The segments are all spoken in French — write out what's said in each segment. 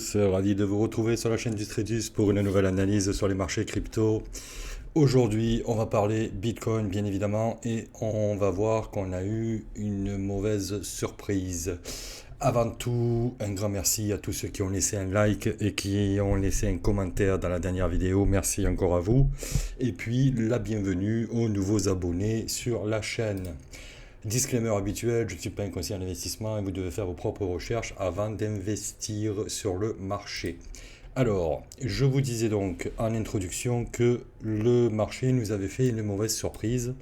Ravi de vous retrouver sur la chaîne du Stradus pour une nouvelle analyse sur les marchés crypto. Aujourd'hui, on va parler Bitcoin bien évidemment et on va voir qu'on a eu une mauvaise surprise. Avant tout, un grand merci à tous ceux qui ont laissé un like et qui ont laissé un commentaire dans la dernière vidéo. Merci encore à vous. Et puis, la bienvenue aux nouveaux abonnés sur la chaîne. Disclaimer habituel, je ne suis pas un conseiller en investissement et vous devez faire vos propres recherches avant d'investir sur le marché. Alors, je vous disais donc en introduction que le marché nous avait fait une mauvaise surprise.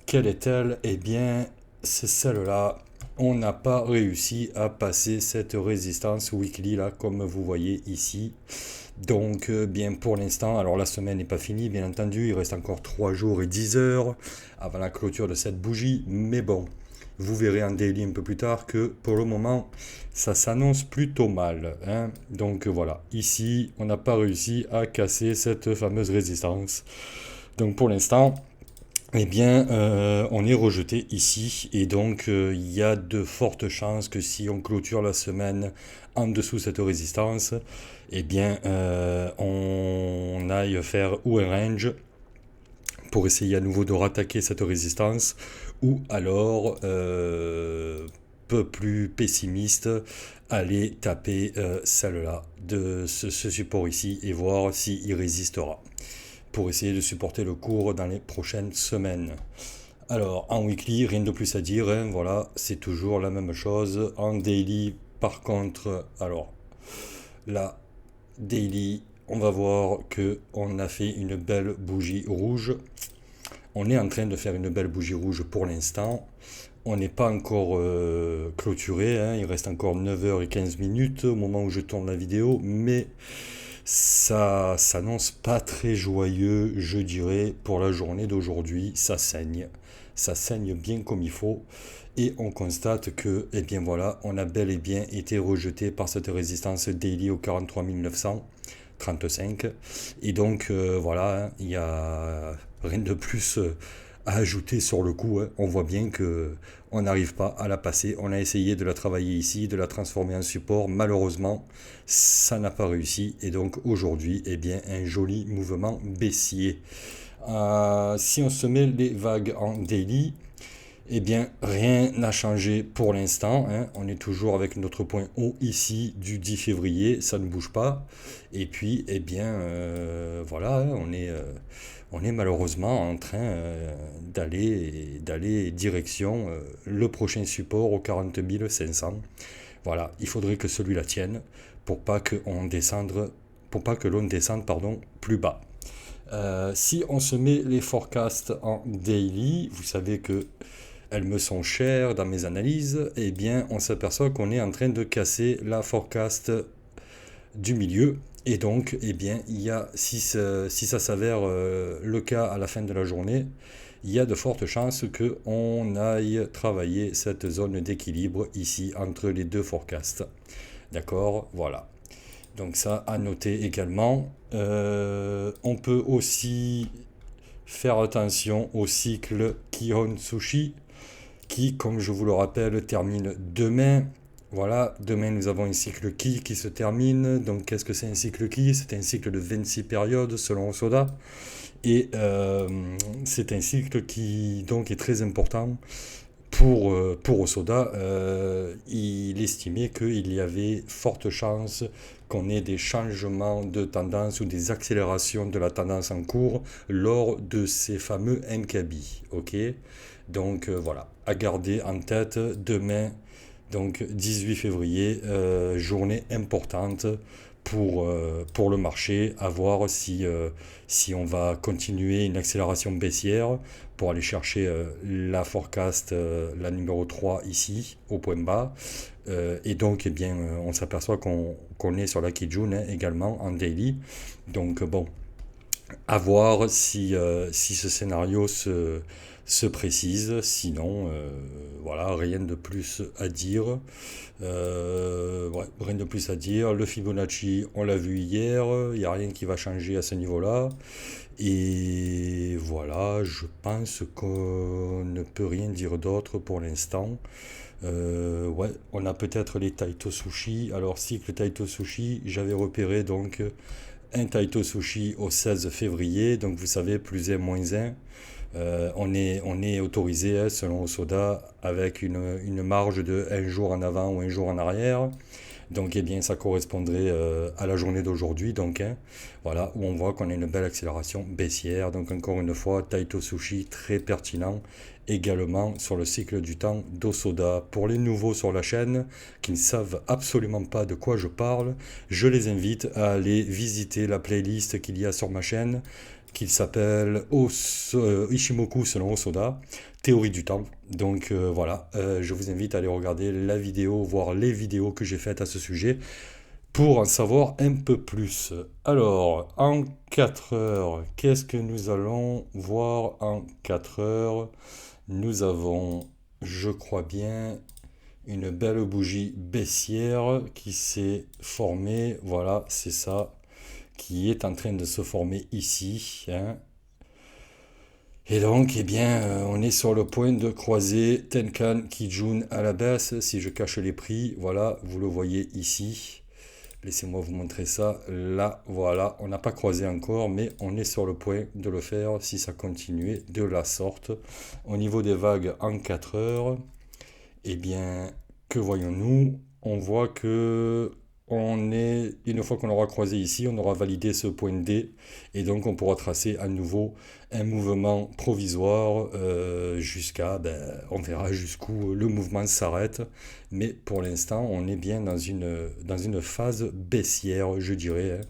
Quelle est-elle? Eh bien, c'est celle-là. On n'a pas réussi à passer cette résistance weekly là, comme vous voyez ici. Donc, bien pour l'instant, alors la semaine n'est pas finie, bien entendu, il reste encore 3 jours et 10 heures avant la clôture de cette bougie, mais bon, vous verrez en daily un peu plus tard que pour le moment, ça s'annonce plutôt mal, hein. Donc voilà, ici, on n'a pas réussi à casser cette fameuse résistance. Donc pour l'instant, eh bien, on est rejeté ici et donc il y a de fortes chances que si on clôture la semaine en dessous de cette résistance, eh bien, on aille faire ou un range pour essayer à nouveau de rattaquer cette résistance ou alors, peu plus pessimiste, aller taper celle-là de ce support ici et voir s'il résistera pour essayer de supporter le cours dans les prochaines semaines. Alors, en weekly, rien de plus à dire, hein, voilà, c'est toujours la même chose. En daily, par contre, alors, la daily, on va voir que on a fait une belle bougie rouge. On est en train de faire une belle bougie rouge pour l'instant. On n'est pas encore clôturé, hein, il reste encore 9h15 au moment où je tourne la vidéo, mais ça s'annonce pas très joyeux, je dirais, pour la journée d'aujourd'hui. Ça saigne bien comme il faut. Et on constate que, eh bien voilà, on a bel et bien été rejeté par cette résistance daily au 43 935. Et donc, voilà, il n'y a rien de plus à ajouter sur le coup, hein. On voit bien que on n'arrive pas à la passer. On a essayé de la travailler ici, de la transformer en support. Malheureusement, ça n'a pas réussi. Et donc aujourd'hui, eh bien, un joli mouvement baissier. Si on se met les vagues en daily, eh bien, rien n'a changé pour l'instant, hein. On est toujours avec notre point haut ici du 10 février, ça ne bouge pas. Et puis, eh bien, voilà, hein, on est malheureusement en train d'aller direction le prochain support au 40 500. Voilà, il faudrait que celui-là tienne pour pas que l'on descende, pardon, plus bas. Si on se met les forecasts en daily, vous savez que elles me sont chères dans mes analyses, eh bien on s'aperçoit qu'on est en train de casser la forecast du milieu. Et donc, eh bien, si ça s'avère le cas à la fin de la journée, il y a de fortes chances qu'on aille travailler cette zone d'équilibre ici entre les deux forecasts. D'accord? Voilà. Donc ça à noter également. On peut aussi faire attention au cycle Kihon Sushi qui, comme je vous le rappelle, termine demain. Voilà, demain nous avons un cycle qui se termine. Donc qu'est-ce que c'est un cycle qui? C'est un cycle de 26 périodes selon Osoda. Et c'est un cycle qui donc est très important pour Osoda. Il estimait qu'il y avait forte chance qu'on ait des changements de tendance ou des accélérations de la tendance en cours lors de ces fameux MKB. Ok, donc voilà, à garder en tête demain, donc 18 février, journée importante pour le marché, à voir si on va continuer une accélération baissière pour aller chercher la forecast, la numéro 3 ici, au point bas. Et donc, eh bien, on s'aperçoit qu'on est sur la Kijun hein, également en daily. Donc, bon, à voir si ce scénario se précise. Sinon, voilà, rien de plus à dire. Ouais, rien de plus à dire. Le Fibonacci, on l'a vu hier. Il n'y a rien qui va changer à ce niveau-là. Et voilà, je pense qu'on ne peut rien dire d'autre pour l'instant. Ouais, on a peut-être les Taito Sushi. Alors, cycle Taito Sushi, j'avais repéré donc un Taito Sushi au 16 février. Donc, vous savez, plus un, moins un. On est autorisé, hein, selon Osoda, avec une marge de un jour en avant ou un jour en arrière. Donc, eh bien, ça correspondrait à la journée d'aujourd'hui. Donc, hein, voilà, où on voit qu'on a une belle accélération baissière. Donc, encore une fois, Taito Sushi très pertinent également sur le cycle du temps d'Osoda. Pour les nouveaux sur la chaîne qui ne savent absolument pas de quoi je parle, je les invite à aller visiter la playlist qu'il y a sur ma chaîne qui s'appelle Ishimoku selon Osoda, théorie du temps. Donc voilà, je vous invite à aller regarder la vidéo, voir les vidéos que j'ai faites à ce sujet pour en savoir un peu plus. Alors, en 4 heures, qu'est-ce que nous allons voir en 4 heures? Nous avons, je crois bien, une belle bougie baissière qui s'est formée. Voilà, c'est ça, qui est en train de se former ici, hein. Et donc, eh bien, on est sur le point de croiser Tenkan Kijun à la baisse. Si je cache les prix, voilà, vous le voyez ici. Laissez-moi vous montrer ça. Là, voilà, on n'a pas croisé encore, mais on est sur le point de le faire si ça continuait de la sorte. Au niveau des vagues en 4 heures, eh bien, que voyons-nous? On voit que une fois qu'on aura croisé ici, on aura validé ce point D et donc on pourra tracer à nouveau un mouvement provisoire jusqu'à, ben, on verra jusqu'où le mouvement s'arrête. Mais pour l'instant, on est bien dans une phase baissière, je dirais, hein.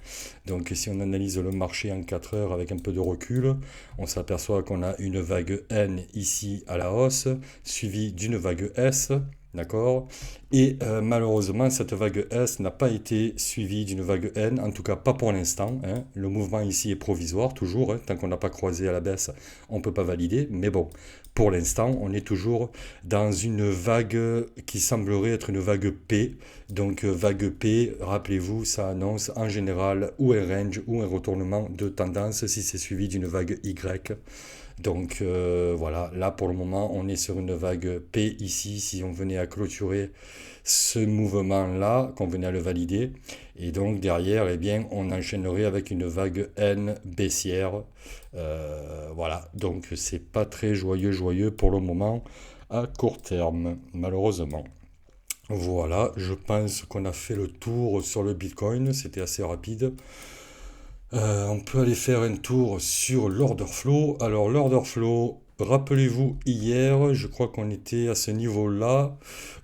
Donc si on analyse le marché en 4 heures avec un peu de recul, on s'aperçoit qu'on a une vague N ici à la hausse, suivie d'une vague S. D'accord? Et malheureusement, cette vague S n'a pas été suivie d'une vague N, en tout cas pas pour l'instant, hein. Le mouvement ici est provisoire, toujours, hein. Tant qu'on n'a pas croisé à la baisse, on ne peut pas valider. Mais bon, pour l'instant, on est toujours dans une vague qui semblerait être une vague P. Donc vague P, rappelez-vous, ça annonce en général ou un range ou un retournement de tendance si c'est suivi d'une vague Y. Donc voilà, là pour le moment on est sur une vague P ici, si on venait à clôturer ce mouvement-là, qu'on venait à le valider. Et donc derrière, eh bien, on enchaînerait avec une vague N baissière. Voilà, donc c'est pas très joyeux pour le moment à court terme, malheureusement. Voilà, je pense qu'on a fait le tour sur le Bitcoin, c'était assez rapide. On peut aller faire un tour sur l'order flow. Alors l'order flow, rappelez-vous hier, je crois qu'on était à ce niveau-là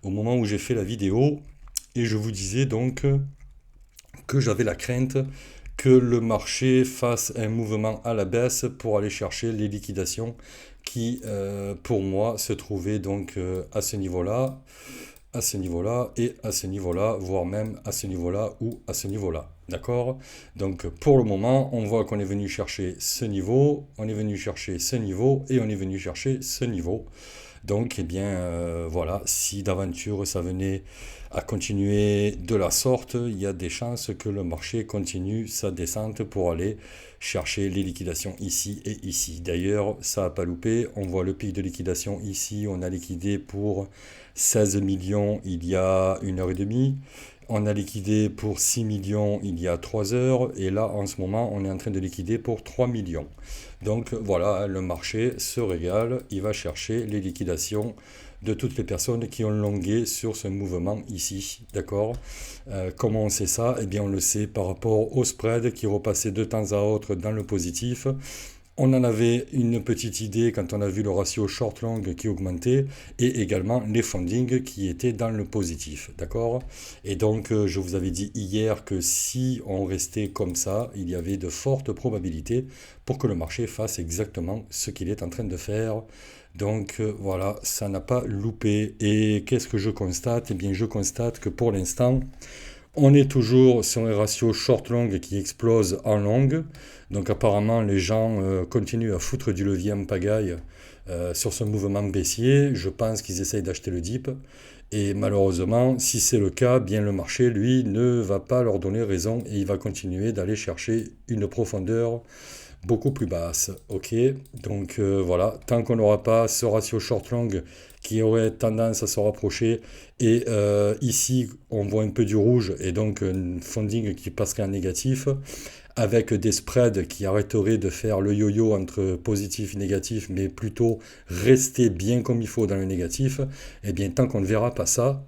au moment où j'ai fait la vidéo et je vous disais donc que j'avais la crainte que le marché fasse un mouvement à la baisse pour aller chercher les liquidations qui, pour moi, se trouvaient donc à ce niveau-là, à ce niveau-là et à ce niveau-là, voire même à ce niveau-là ou à ce niveau-là. D'accord? Donc pour le moment, on voit qu'on est venu chercher ce niveau, on est venu chercher ce niveau et on est venu chercher ce niveau. Donc, eh bien, voilà, si d'aventure ça venait à continuer de la sorte, il y a des chances que le marché continue sa descente pour aller chercher les liquidations ici et ici. D'ailleurs, ça n'a pas loupé, on voit le pic de liquidation ici, on a liquidé pour 16 millions il y a 1 heure et demie. On a liquidé pour 6 millions il y a 3 heures et là en ce moment on est en train de liquider pour 3 millions. Donc voilà, le marché se régale, il va chercher les liquidations de toutes les personnes qui ont longué sur ce mouvement ici. D'accord? Comment on sait ça? Eh bien on le sait par rapport au spread qui repassait de temps à autre dans le positif. On en avait une petite idée quand on a vu le ratio short-long qui augmentait et également les fundings qui étaient dans le positif. D'accord? Et donc, je vous avais dit hier que si on restait comme ça, il y avait de fortes probabilités pour que le marché fasse exactement ce qu'il est en train de faire. Donc voilà, ça n'a pas loupé. Et qu'est-ce que je constate? Eh bien, je constate que pour l'instant, on est toujours sur un ratio short-long qui explose en long. Donc apparemment, les gens continuent à foutre du levier en pagaille sur ce mouvement baissier. Je pense qu'ils essayent d'acheter le dip. Et malheureusement, si c'est le cas, bien le marché, lui, ne va pas leur donner raison et il va continuer d'aller chercher une profondeur beaucoup plus basse. Ok, donc voilà, tant qu'on n'aura pas ce ratio short-long qui aurait tendance à se rapprocher, et ici on voit un peu du rouge, et donc un funding qui passerait en négatif, avec des spreads qui arrêteraient de faire le yo-yo entre positif et négatif, mais plutôt rester bien comme il faut dans le négatif, et bien tant qu'on ne verra pas ça,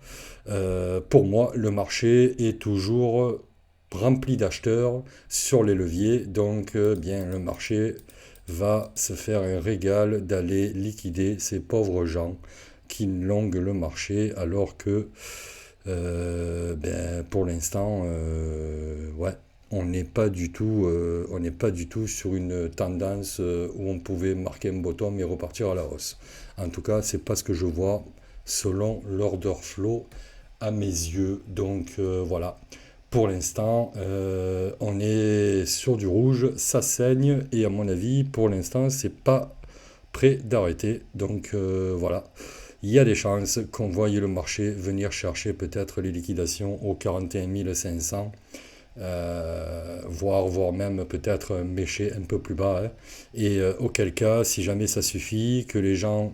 pour moi, le marché est toujours rempli d'acheteurs sur les leviers, donc bien le marché va se faire un régal d'aller liquider ces pauvres gens qui longuent le marché alors que pour l'instant ouais, on n'est pas du tout sur une tendance où on pouvait marquer un bottom et repartir à la hausse. En tout cas, c'est pas ce que je vois selon l'order flow à mes yeux. Donc voilà, pour l'instant, on est sur du rouge, ça saigne, et à mon avis, pour l'instant, c'est pas prêt d'arrêter. Donc voilà, il y a des chances qu'on voie le marché venir chercher peut-être les liquidations aux 41 500. Voire même peut-être mécher un peu plus bas, hein. Et auquel cas, si jamais ça suffit, que les gens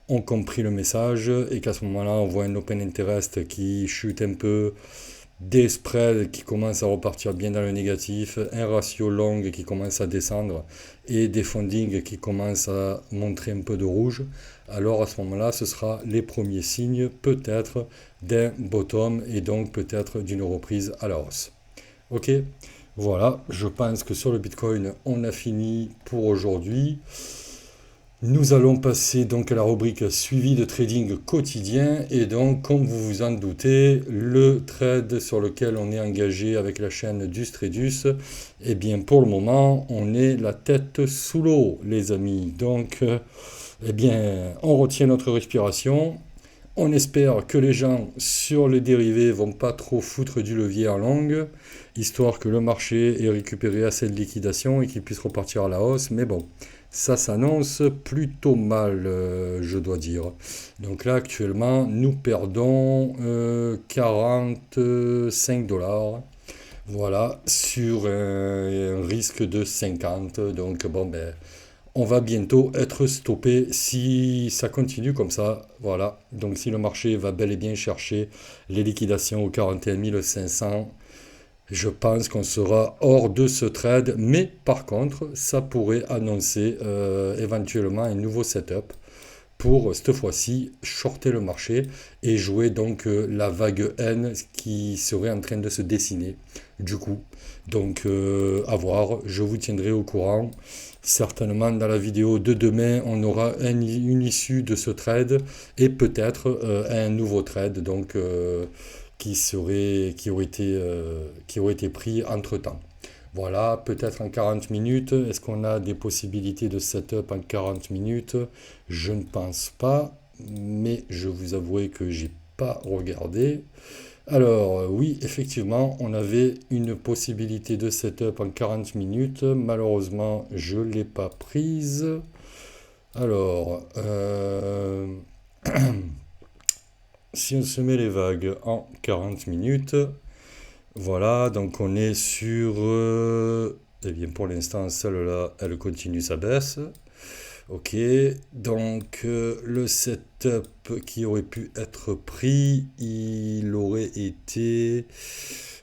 ont compris le message et qu'à ce moment-là, on voit un open interest qui chute un peu, des spreads qui commencent à repartir bien dans le négatif, un ratio long qui commence à descendre et des fundings qui commencent à montrer un peu de rouge, alors à ce moment-là, ce sera les premiers signes peut-être d'un bottom et donc peut-être d'une reprise à la hausse. Ok, voilà, je pense que sur le Bitcoin, on a fini pour aujourd'hui. Nous allons passer donc à la rubrique suivi de trading quotidien, et donc comme vous vous en doutez, le trade sur lequel on est engagé avec la chaîne Dustredus, eh bien pour le moment on est la tête sous l'eau les amis, donc eh bien on retient notre respiration. On espère que les gens sur les dérivés vont pas trop foutre du levier en longue, histoire que le marché ait récupéré assez de liquidation et qu'il puisse repartir à la hausse. Mais bon, ça s'annonce plutôt mal, je dois dire. Donc là, actuellement, nous perdons 45 dollars. Voilà, sur un risque de 50. Donc bon, ben, on va bientôt être stoppé si ça continue comme ça. Voilà. Donc si le marché va bel et bien chercher les liquidations aux 41 500, je pense qu'on sera hors de ce trade. Mais par contre, ça pourrait annoncer éventuellement un nouveau setup pour cette fois-ci shorter le marché et jouer donc la vague N qui serait en train de se dessiner du coup. Donc à voir, je vous tiendrai au courant. Certainement dans la vidéo de demain, on aura une issue de ce trade et peut-être un nouveau trade donc qui aurait été pris entre-temps. Voilà, peut-être en 40 minutes. Est-ce qu'on a des possibilités de setup en 40 minutes? Je ne pense pas, mais je vous avouerai que j'ai pas regardé. Alors, oui, effectivement, on avait une possibilité de setup en 40 minutes. Malheureusement, je ne l'ai pas prise. Alors, si on se met les vagues en 40 minutes, voilà, donc on est sur... eh bien, pour l'instant, celle-là, elle continue sa baisse. Ok, donc le setup qui aurait pu être pris, il aurait été...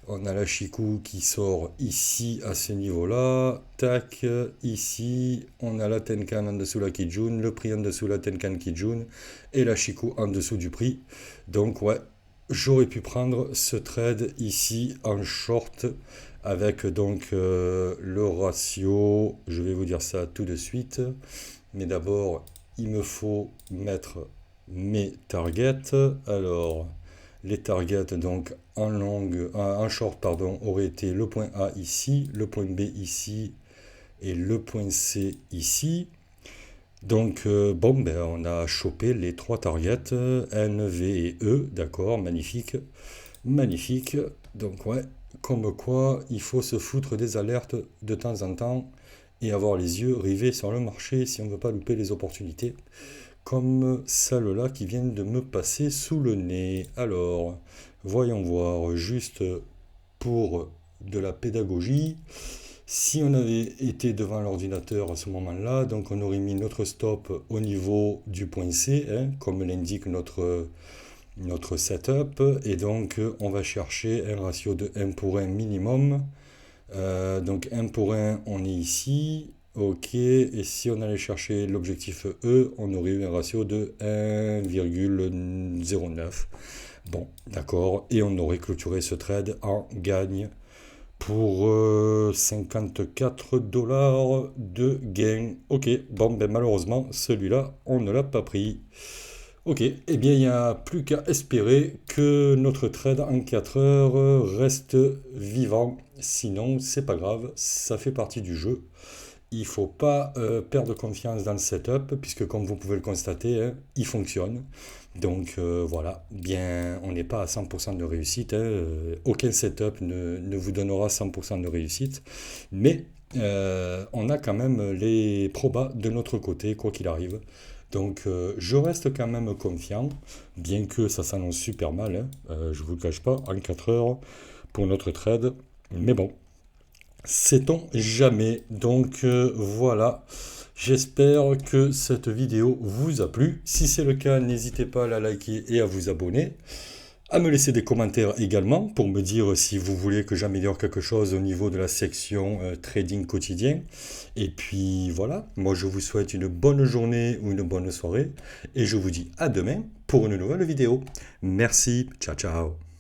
On a la Chikou qui sort ici à ce niveau-là. Tac, ici, on a la Tenkan en dessous la Kijun, le prix en dessous la Tenkan Kijun et la Chikou en dessous du prix. Donc ouais, j'aurais pu prendre ce trade ici en short avec donc le ratio, je vais vous dire ça tout de suite, mais d'abord il me faut mettre mes targets. Alors les targets donc en short pardon, auraient été le point A ici, le point B ici et le point C ici. Donc bon ben on a chopé les trois targets N, V et E, d'accord, magnifique, magnifique. Donc ouais, comme quoi il faut se foutre des alertes de temps en temps et avoir les yeux rivés sur le marché si on ne veut pas louper les opportunités comme celle-là qui vient de me passer sous le nez. Alors, voyons voir juste pour de la pédagogie. Si on avait été devant l'ordinateur à ce moment-là, donc on aurait mis notre stop au niveau du point C, hein, comme l'indique notre setup, et donc on va chercher un ratio de 1 pour 1 minimum. Donc 1 pour 1, on est ici. Ok, et si on allait chercher l'objectif E, on aurait eu un ratio de 1,09. Bon, d'accord, et on aurait clôturé ce trade en gagne pour 54 dollars de gain. Ok, bon, ben malheureusement, celui-là, on ne l'a pas pris. Ok, eh bien, il n'y a plus qu'à espérer que notre trade en 4 heures reste vivant. Sinon, c'est pas grave, ça fait partie du jeu. Il faut pas perdre confiance dans le setup, puisque comme vous pouvez le constater, hein, il fonctionne. Donc voilà, bien, on n'est pas à 100% de réussite, hein, aucun setup ne vous donnera 100% de réussite, mais on a quand même les probas de notre côté, quoi qu'il arrive. Donc je reste quand même confiant, bien que ça s'annonce super mal, hein, je vous le cache pas, en 4 heures pour notre trade. Mais bon, sait-on jamais. Donc voilà, j'espère que cette vidéo vous a plu. Si c'est le cas, n'hésitez pas à la liker et à vous abonner. À me laisser des commentaires également pour me dire si vous voulez que j'améliore quelque chose au niveau de la section trading quotidien. Et puis voilà, moi je vous souhaite une bonne journée ou une bonne soirée et je vous dis à demain pour une nouvelle vidéo. Merci, ciao ciao.